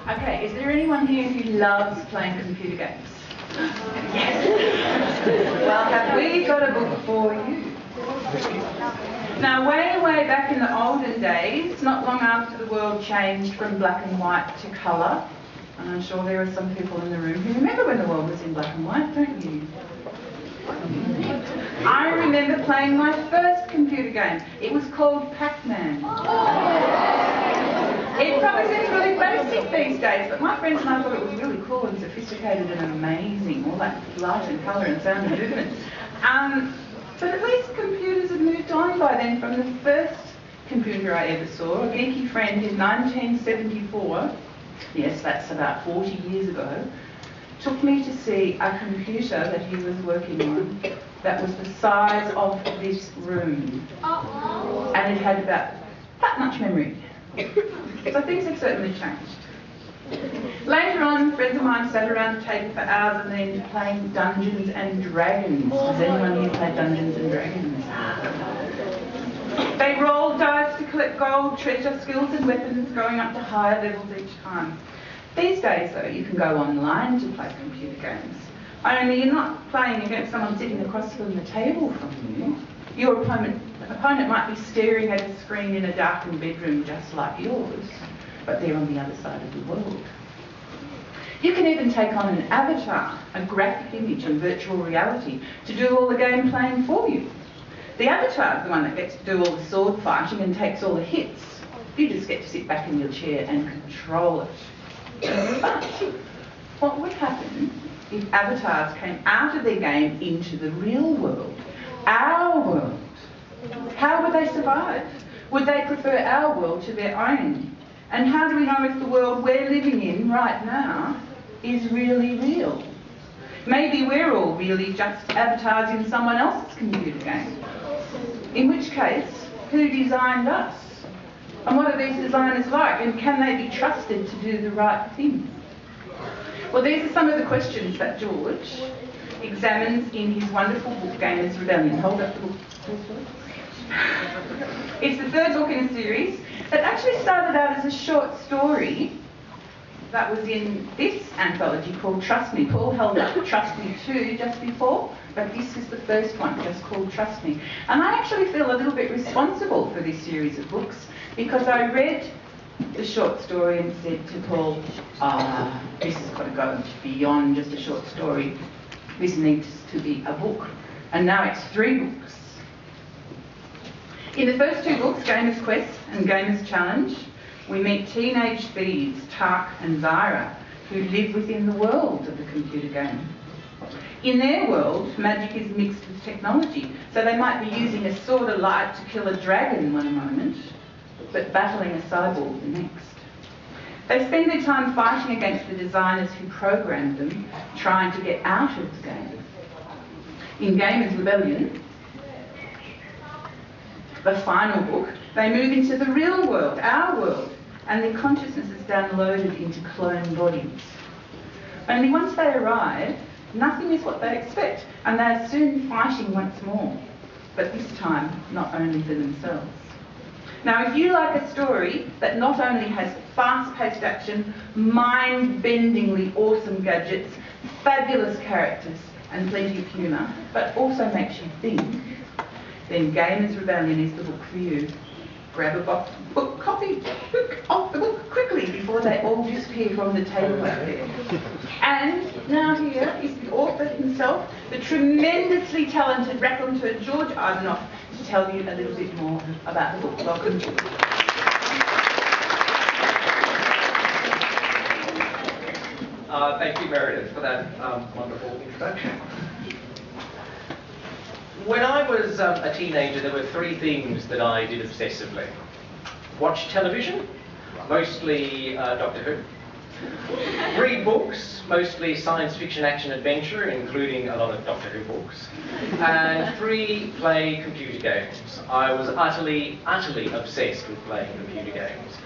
Okay, is there anyone here who loves playing computer games? Yes. Well, have we got a book for you? Now, way back in the olden days, not long after the world changed from black and white to colour, and I'm sure there are some people in the room who remember when the world was in black and white, don't you? I remember playing my first computer game. It was called Pac-Man. It probably seems really basic these days, but my friends and I thought it was really cool and sophisticated and amazing, all that light and colour and sound and movement. But at least computers had moved on by then from the first computer I ever saw. A geeky friend in 1974, yes, that's about 40 years ago, took me to see a computer that he was working on that was the size of this room. And it had about that much memory. So things have certainly changed. Later on, friends of mine sat around the table for hours and then playing Dungeons and Dragons. Has anyone here played Dungeons and Dragons? They rolled dice to collect gold, treasure, skills and weapons, going up to higher levels each time. These days, though, you can go online to play computer games. Only you're not playing against someone sitting across from the table from you. Your opponent might be staring at a screen in a darkened bedroom just like yours, but they're on the other side of the world. You can even take on an avatar, a graphic image in virtual reality, to do all the game playing for you. The avatar is the one that gets to do all the sword fighting and takes all the hits. You just get to sit back in your chair and control it. But what would happen if avatars came out of their game into the real world, our world? How would they survive? Would they prefer our world to their own? And how do we know if the world we're living in right now is really real? Maybe we're all really just avatars in someone else's computer game. In which case, who designed us? And what are these designers like? And can they be trusted to do the right thing? Well, these are some of the questions that George examines in his wonderful book, Gamers Rebellion. Hold up the book. It's the third book in a series that actually started out as a short story that was in this anthology called Trust Me. Paul held up Trust Me 2 just before, but this is the first one, just called Trust Me. And I actually feel a little bit responsible for this series of books because I read the short story and said to Paul, this has got to go beyond just a short story. This needs to be a book. And now it's 3 books. In the first 2 books, Gamer's Quest and Gamer's Challenge, we meet teenage thieves, Tark and Zyra, who live within the world of the computer game. In their world, magic is mixed with technology, so they might be using a sword of light to kill a dragon one moment, but battling a cyborg the next. They spend their time fighting against the designers who programmed them, trying to get out of the game. In Gamers Rebellion, the final book, they move into the real world, our world, and their consciousness is downloaded into clone bodies. Only once they arrive, nothing is what they expect, and they are soon fighting once more, but this time not only for themselves. Now, if you like a story that not only has fast-paced action, mind-bendingly awesome gadgets, fabulous characters, and plenty of humour, but also makes you think, then Gamers Rebellion is the book for you. Grab a book copy of the book quickly before they all disappear from the table out there. And now here is the author himself, the tremendously talented raconteur George Ivanoff, to tell you a little bit more about the book. Welcome, George. Thank you, Meredith, for that wonderful introduction. When I was a teenager, there were 3 things that I did obsessively. Watch television, mostly Doctor Who. Read books, mostly science fiction, action, adventure, including a lot of Doctor Who books. And 3, play computer games. I was utterly obsessed with playing computer games.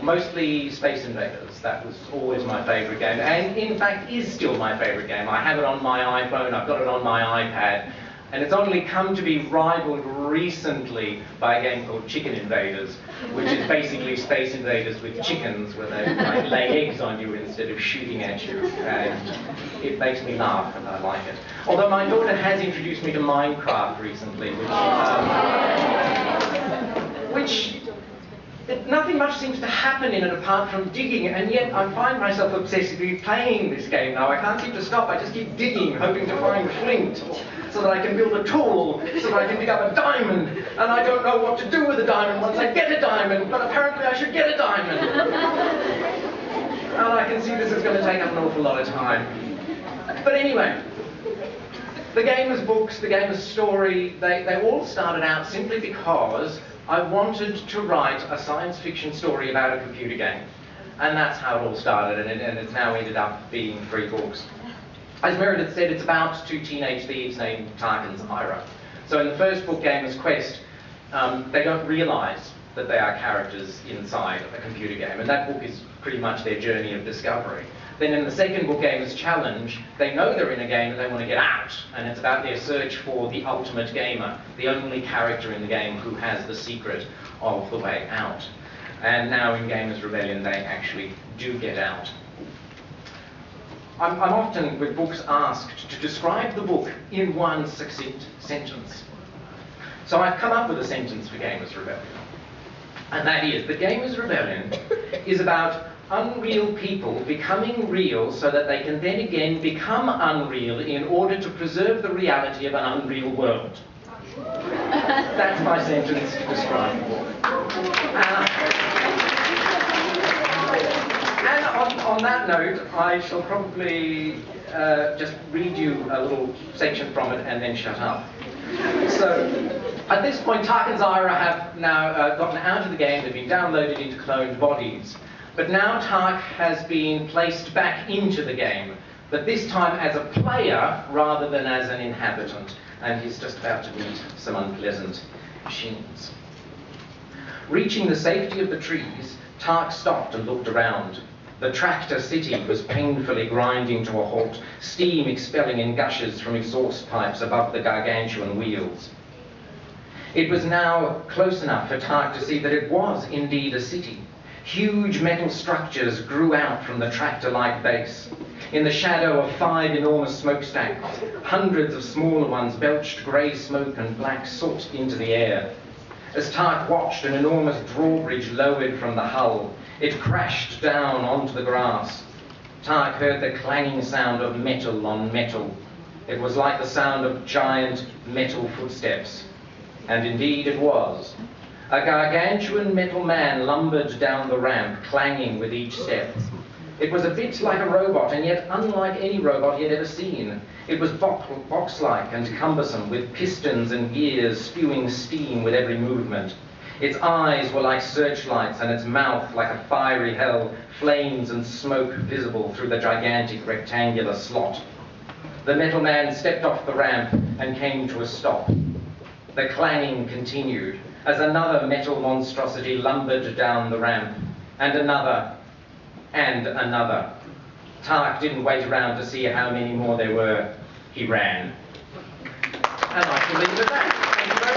Mostly Space Invaders. That was always my favourite game, and in fact is still my favourite game. I have it on my iPhone, I've got it on my iPad. And it's only come to be rivaled recently by a game called Chicken Invaders, which is basically Space Invaders with chickens, where they like, lay eggs on you instead of shooting at you. And it makes me laugh, and I like it. Although my daughter has introduced me to Minecraft recently, which nothing much seems to happen in it apart from digging, and yet I find myself obsessively playing this game now. I can't seem to stop. I just keep digging, hoping to find flint, so that I can build a tool, so that I can dig up a diamond, and I don't know what to do with a diamond once I get a diamond, but apparently I should get a diamond. And I can see this is going to take up an awful lot of time. But anyway, the game as books, the game as story, they all started out simply because I wanted to write a science fiction story about a computer game. And that's how it all started, and it's now ended up being 3 books. As Meredith said, it's about 2 teenage thieves named Tark and Zyra. So in the first book, Gamer's Quest, they don't realise that they are characters inside a computer game, and that book is pretty much their journey of discovery. Then in the second book, Gamer's Challenge, they know they're in a game and they want to get out, and it's about their search for the ultimate gamer, the only character in the game who has the secret of the way out. And now in Gamer's Rebellion, they actually do get out. I'm often, with books, asked to describe the book in one succinct sentence. So I've come up with a sentence for Gamer's Rebellion. And that is, the Gamer's Rebellion is about unreal people becoming real so that they can then again become unreal in order to preserve the reality of an unreal world. That's my sentence to describe the book. And on that note, I shall probably just read you a little section from it and then shut up. So, at this point, Tark and Zyra have now gotten out of the game. They've been downloaded into cloned bodies. But now Tark has been placed back into the game, but this time as a player rather than as an inhabitant. And he's just about to meet some unpleasant machines. Reaching the safety of the trees, Tark stopped and looked around. The tractor city was painfully grinding to a halt, steam expelling in gushes from exhaust pipes above the gargantuan wheels. It was now close enough for Tark to see that it was indeed a city. Huge metal structures grew out from the tractor-like base. In the shadow of 5 enormous smokestacks, hundreds of smaller ones belched grey smoke and black soot into the air. As Tark watched, an enormous drawbridge lowered from the hull. It crashed down onto the grass. Tark heard the clanging sound of metal on metal. It was like the sound of giant metal footsteps. And indeed it was. A gargantuan metal man lumbered down the ramp, clanging with each step. It was a bit like a robot, and yet unlike any robot he had ever seen. It was box-like and cumbersome, with pistons and gears spewing steam with every movement. Its eyes were like searchlights, and its mouth like a fiery hell, flames and smoke visible through the gigantic rectangular slot. The metal man stepped off the ramp and came to a stop. The clanging continued as another metal monstrosity lumbered down the ramp, and another, and another. Tark didn't wait around to see how many more there were. He ran. And I shall leave it at that. Thank you very much.